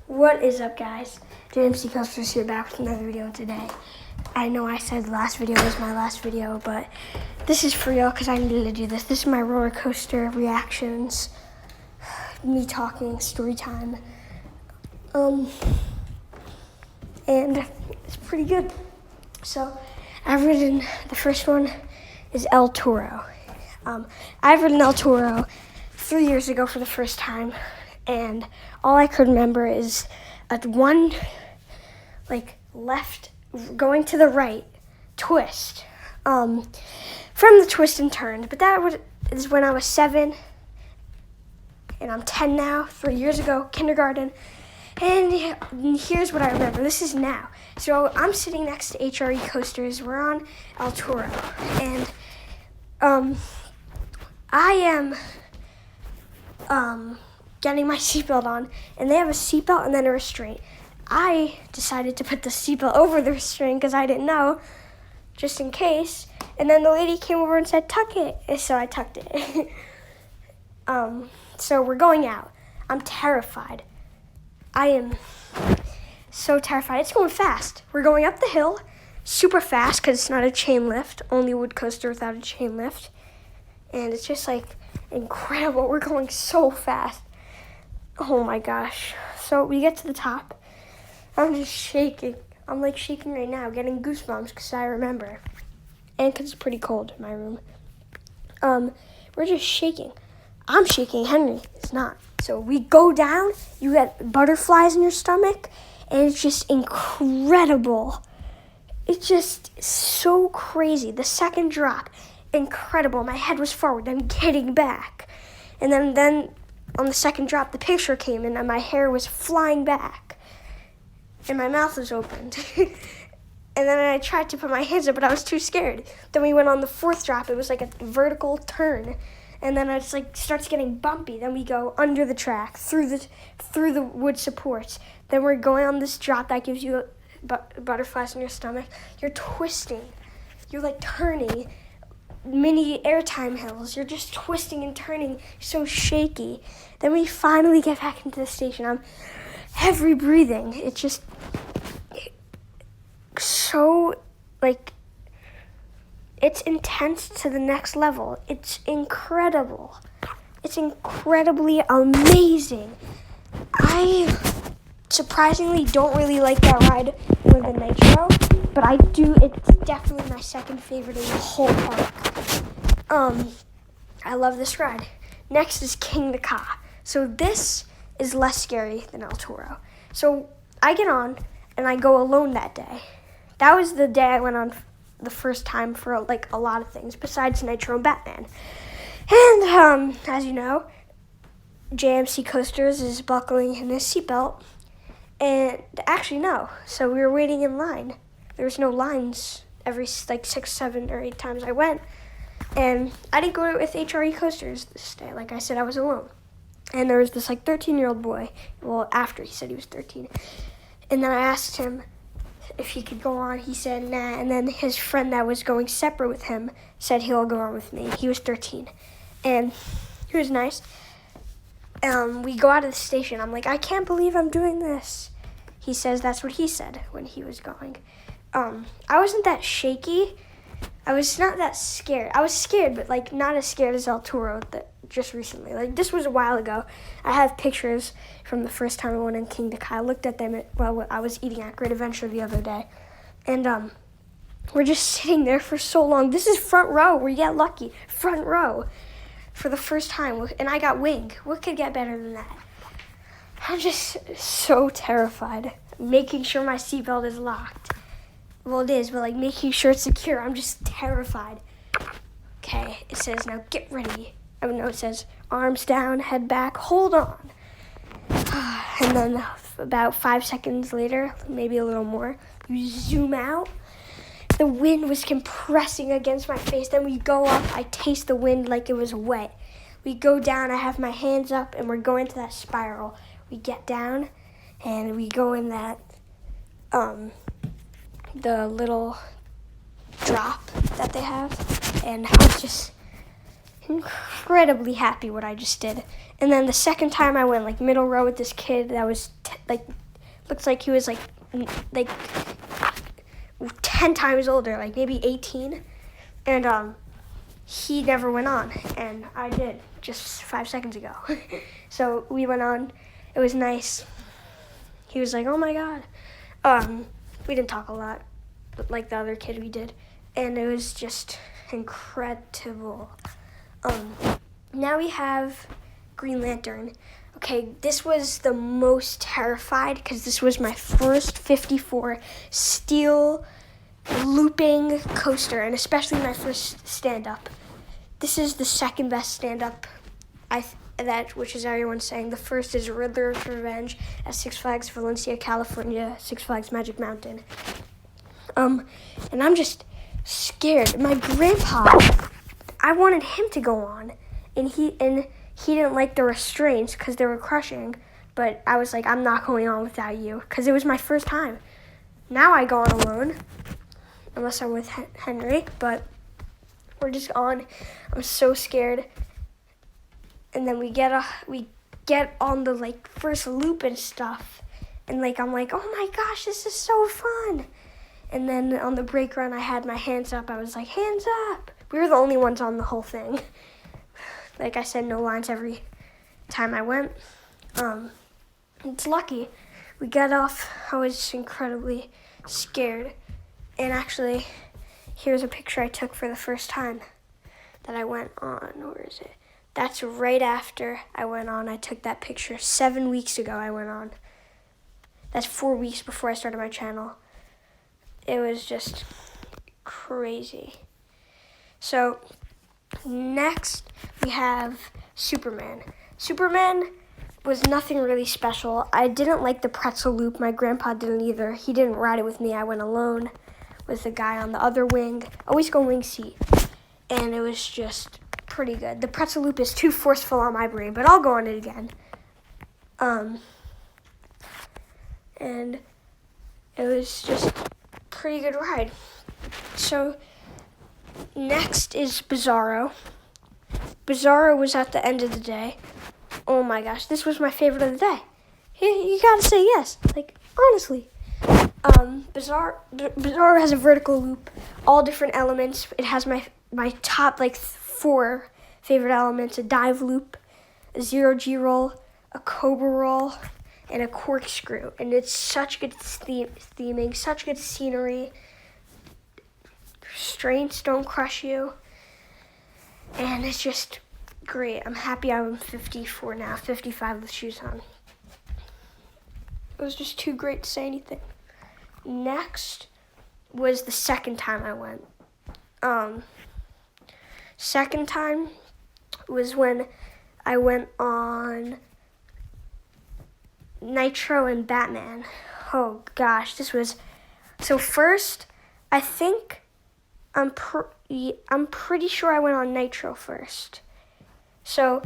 What is up, guys? JMC Coasters here, back with another video today. I know I said the last video was my last video, but this is for y'all because I needed to do this. This is my roller coaster reactions, me talking, story time. And it's pretty good. So I've ridden, the first one is El Toro. I've ridden El Toro 3 years ago for the first time, and all I could remember is one left, going to the right, twist, from the twist and turned. But that is when I was 7, and I'm 10 now, 3 years ago, kindergarten. And here's what I remember. This is now. So I'm sitting next to HRE Coasters. We're on El Toro, and I am getting my seatbelt on, and they have a seatbelt and then a restraint. I decided to put the seatbelt over the restraint because I didn't know, just in case. And then the lady came over and said, "Tuck it," and so I tucked it. So we're going out. I'm terrified. I am so terrified. It's going fast. We're going up the hill, super fast because it's not a chain lift, only a wood coaster without a chain lift. And it's just incredible. We're going so fast. Oh my gosh. So we get to the top. I'm just shaking. I'm shaking right now, getting goosebumps because I remember. And because it's pretty cold in my room. We're just shaking. I'm shaking. Henry is not. So we go down. You get butterflies in your stomach. And it's just incredible. It's just so crazy. The second drop, incredible. My head was forward. I'm getting back. And then on the second drop, the picture came in and my hair was flying back. And my mouth was opened. And then I tried to put my hands up, but I was too scared. Then we went on the fourth drop. It was like a vertical turn. And then it starts getting bumpy. Then we go under the track, through the wood supports. Then we're going on this drop that gives you butterflies in your stomach. You're twisting. You're turning. Mini airtime hills. You're just twisting and turning, so shaky. Then we finally get back into the station. I'm heavy breathing. It's just so it's intense to the next level. It's incredible. It's incredibly amazing. I surprisingly don't really like that ride more than Nitro, but I do. It's definitely my second favorite in the whole park. I love this ride. Next is King the Ka. So this is less scary than El Toro. So I get on and I go alone that day. That was the day I went on the first time for a lot of things besides Nitro and Batman. And as you know, JMC Coasters is buckling in his seatbelt. And actually no. So we were waiting in line. There was no lines every 6, 7, or 8 times I went. And I didn't go with HRE Coasters this day. Like I said, I was alone. And there was this 13-year-old boy. Well, after he said he was 13. And then I asked him if he could go on. He said nah. And then his friend that was going separate with him said he'll go on with me. He was 13. And he was nice. We go out of the station. I'm like, I can't believe I'm doing this. He says that's what he said when he was going. I wasn't that shaky. I was not that scared. I was scared, but not as scared as El Toro just recently. This was a while ago. I have pictures from the first time I went in King the Ka. I looked at them while I was eating at Great Adventure the other day. And we're just sitting there for so long. This is front row. We get lucky. Front row for the first time. And I got wing. What could get better than that? I'm just so terrified. Making sure my seatbelt is locked. Well, it is, but making sure it's secure. I'm just terrified. Okay, it says now get ready. Oh no, it says arms down, head back, hold on. And then about 5 seconds later, maybe a little more, you zoom out. The wind was compressing against my face. Then we go up. I taste the wind like it was wet. We go down. I have my hands up, and we're going to that spiral. We get down, and we go in that the little drop that they have, and I was just incredibly happy what I just did. And then the second time I went middle row with this kid that was like looks like he was like 10 times older, like maybe 18, and he never went on, and I did just 5 seconds ago. So we went on. It was nice. He was like, "Oh my God." We didn't talk a lot, but like the other kid we did, and it was just incredible. Now we have Green Lantern. Okay, this was the most terrified because this was my first 54 steel looping coaster, and especially my first stand-up. This is the second best stand-up, which is everyone's saying. The first is Riddler's Revenge at Six Flags Valencia, California, Six Flags Magic Mountain. And I'm just scared. My grandpa, I wanted him to go on, and he didn't like the restraints because they were crushing, but I was like, I'm not going on without you because it was my first time. Now I go on alone, unless I'm with Henry, but we're just on. I'm so scared. And then we get on the like first loop and stuff, and like I'm like, oh my gosh, this is so fun. And then on the brake run, I had my hands up. I was like, hands up. We were the only ones on the whole thing. Like I said, no lines every time I went. It's lucky. We got off. I was incredibly scared. And actually, here's a picture I took for the first time that I went on. Where is it? That's right after I went on. I took that picture 7 weeks ago I went on. That's 4 weeks before I started my channel. It was just crazy. So next we have Superman. Superman was nothing really special. I didn't like the pretzel loop. My grandpa didn't either. He didn't ride it with me. I went alone with the guy on the other wing. Always go wing seat. And it was just pretty good. The pretzel loop is too forceful on my brain, but I'll go on it again. And it was just pretty good ride. So next is Bizarro. Bizarro was at the end of the day. Oh my gosh, this was my favorite of the day. You gotta say yes, like honestly. Bizarro has a vertical loop, all different elements. It has my top like 4 favorite elements: a dive loop, a 0G roll, a cobra roll, and a corkscrew. And it's such good theming, such good scenery. Restraints don't crush you. And it's just great. I'm happy I'm 54 now, 55 with shoes on. It was just too great to say anything. Next was the second time I went. Second time was when I went on Nitro and Batman. Oh gosh, this was... So first, I think I'm pretty sure I went on Nitro first. So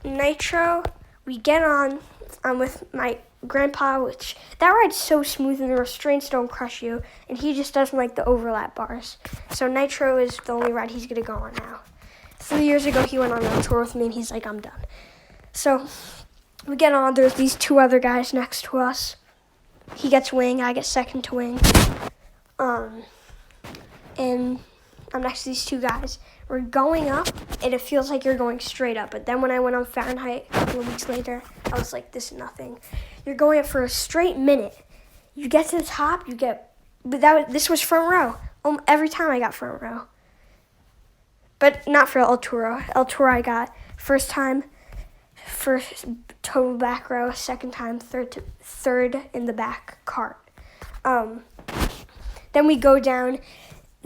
Nitro, we get on. I'm with my grandpa, which that ride's so smooth and the restraints don't crush you, and he just doesn't like the overlap bars. So Nitro is the only ride he's gonna go on now. 3 years ago, he went on a tour with me, and he's like, I'm done. So we get on. There's these 2 other guys next to us. He gets wing. I get second to wing. And I'm next to these 2 guys. We're going up, and it feels like you're going straight up. But then when I went on Fahrenheit a couple of weeks later, I was like, this is nothing. You're going up for a straight minute. You get to the top, this was front row. Every time I got front row. But not for El Toro. El Toro I got first time, first total back row, second time, third in the back cart. Then we go down.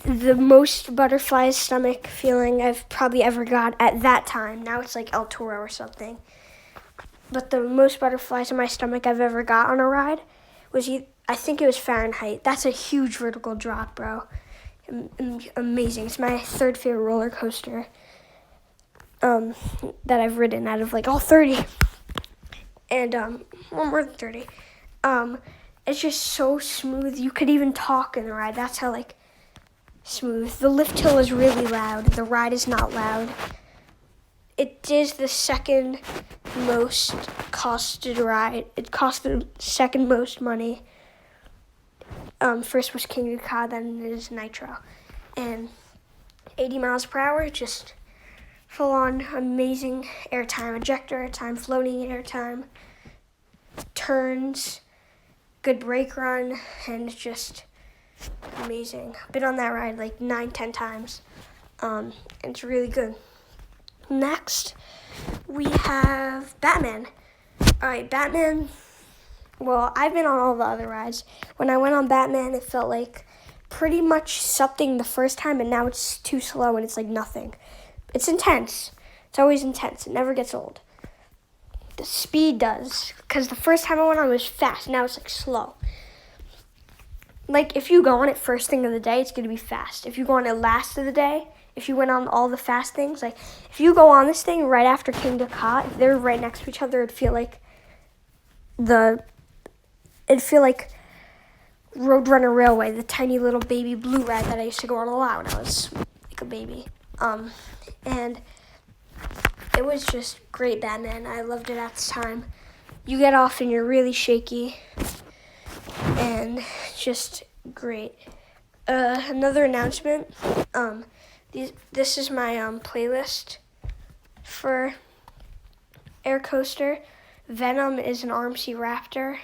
The most butterflies stomach feeling I've probably ever got at that time. Now it's like El Toro or something. But the most butterflies in my stomach I've ever got on a ride was, I think it was Fahrenheit. That's a huge vertical drop, bro. Amazing. It's my 3rd favorite roller coaster that I've ridden out of like all 30. And more than 30. It's just so smooth. You could even talk in the ride. That's how like smooth. The lift hill is really loud. The ride is not loud. it is the second most costed ride. It cost the second most money. First was King of the Ka, then it is Nitro. And 80 miles per hour, just full on amazing airtime, ejector airtime, floating airtime, turns, good brake run, and it's just amazing. Been on that ride like 9-10 times. It's really good. Next, we have Batman. All right, Batman. Well, I've been on all the other rides. When I went on Batman, it felt like pretty much something the first time, and now it's too slow and it's like nothing. It's intense. It's always intense. It never gets old. The speed does, because the first time I went on it was fast. Now it's like slow. Like if you go on it first thing of the day, it's going to be fast. If you go on it last of the day, if you went on all the fast things, like if you go on this thing right after King of the Ka, if they're right next to each other, it'd feel like Roadrunner Railway, the tiny little baby blue ride that I used to go on a lot when I was like a baby. And it was just great Batman. I loved it at the time. You get off and you're really shaky. And just great. Another announcement. This is my playlist for Air Coaster. Venom is an RMC Raptor.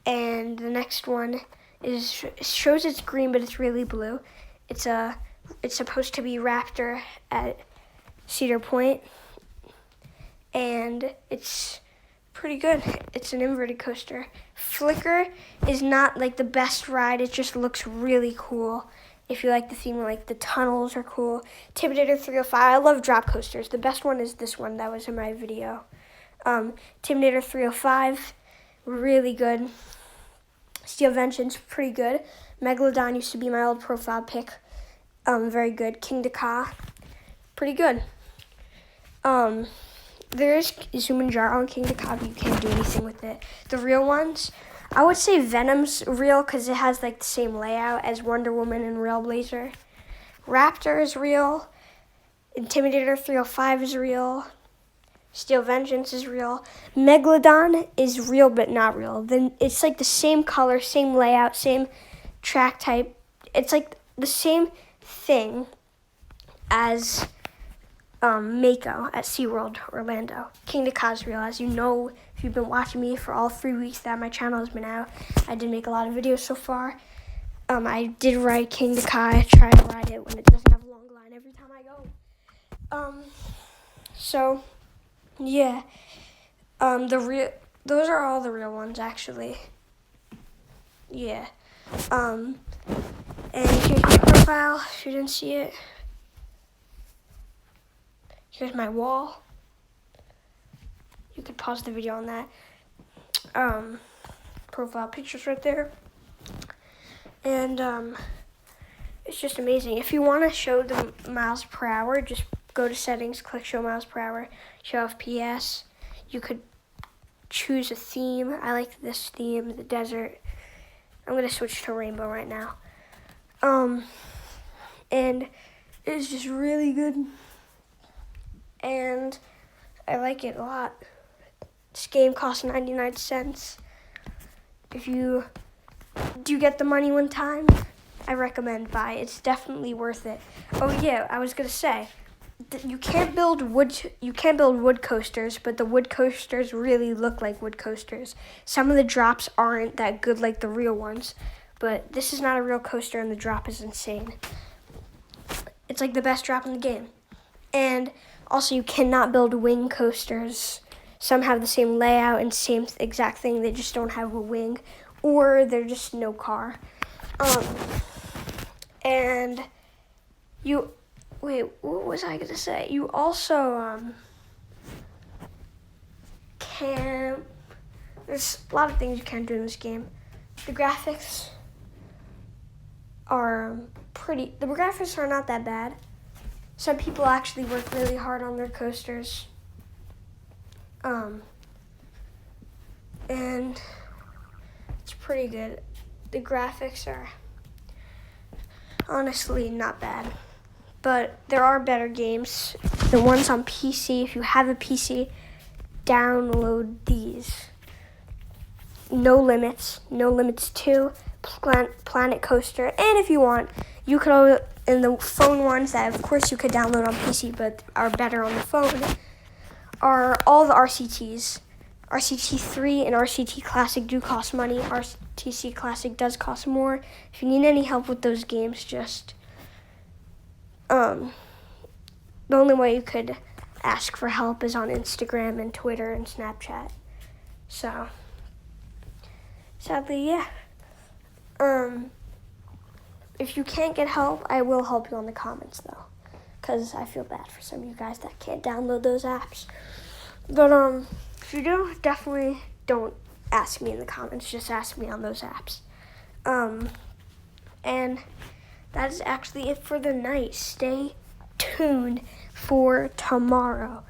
And the next one is, it shows it's green, but it's really blue. It's supposed to be Raptor at Cedar Point, and it's pretty good. It's an inverted coaster. Flicker is not like the best ride. It just looks really cool. If you like the theme, like the tunnels are cool. Intimidator 305. I love drop coasters. The best one is this one that was in my video. Intimidator 305, really good. Steel Vengeance, pretty good. Megalodon used to be my old profile pick. Very good. King of the Ka, pretty good. There's Zumanjaro on King of the Ka, but you can't do anything with it. The real ones, I would say Venom's real because it has like the same layout as Wonder Woman and Railblazer. Raptor is real. Intimidator 305 is real. Steel Vengeance is real. Megalodon is real but not real. Then it's like the same color, same layout, same track type. It's like the same thing as Mako at SeaWorld Orlando. King of the Ka is real. As you know, if you've been watching me for all 3 weeks that my channel has been out, I did make a lot of videos so far. I did ride King of the Ka. I try to ride it when it doesn't have a long line every time I go. So yeah, those are all the real ones actually. Yeah. And here's my profile if you didn't see it. Here's my wall. You could pause the video on that. Profile pictures right there. And it's just amazing. If you want to show the miles per hour, just go to settings, click show miles per hour, show off PS. You could choose a theme. I like this theme, the desert. I'm going to switch to rainbow right now. And it's just really good. And I like it a lot. This game costs 99 cents. If you do get the money one time, I recommend buy. It's definitely worth it. Oh yeah, I was gonna say, you can't build wood coasters, but the wood coasters really look like wood coasters. Some of the drops aren't that good like the real ones, but this is not a real coaster and the drop is insane. It's like the best drop in the game. And also you cannot build wing coasters. Some have the same layout and same exact thing, they just don't have a wing, or they're just no car. And what was I gonna say? You also there's a lot of things you can do in this game. The graphics are not that bad. Some people actually work really hard on their coasters. And it's pretty good. The graphics are honestly not bad. But there are better games the ones on PC, if you have a PC, download these. No Limits 2, Planet Coaster, and if you want, you could, and the phone ones that of course you could download on PC but are better on the phone, are all the RCTs. RCT 3 and RCT Classic do cost money. RCT Classic does cost more. If you need any help with those games, just the only way you could ask for help is on Instagram and Twitter and Snapchat. So sadly, yeah. If you can't get help, I will help you on the comments though, because I feel bad for some of you guys that can't download those apps. But if you do, definitely don't ask me in the comments. Just ask me on those apps. And that is actually it for the night. Stay tuned for tomorrow.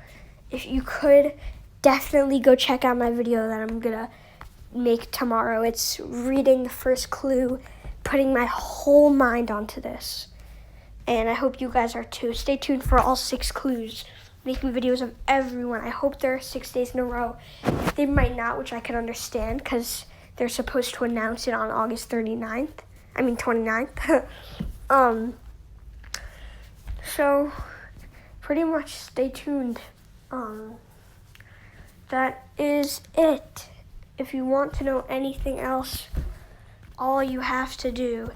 If you could, definitely go check out my video that I'm gonna make tomorrow. It's reading the first clue, putting my whole mind onto this. And I hope you guys are too. Stay tuned for all 6 clues. Making videos of everyone. I hope there are 6 days in a row. They might not, which I can understand, because they're supposed to announce it on August 29th. So, pretty much stay tuned. That is it. If you want to know anything else, all you have to do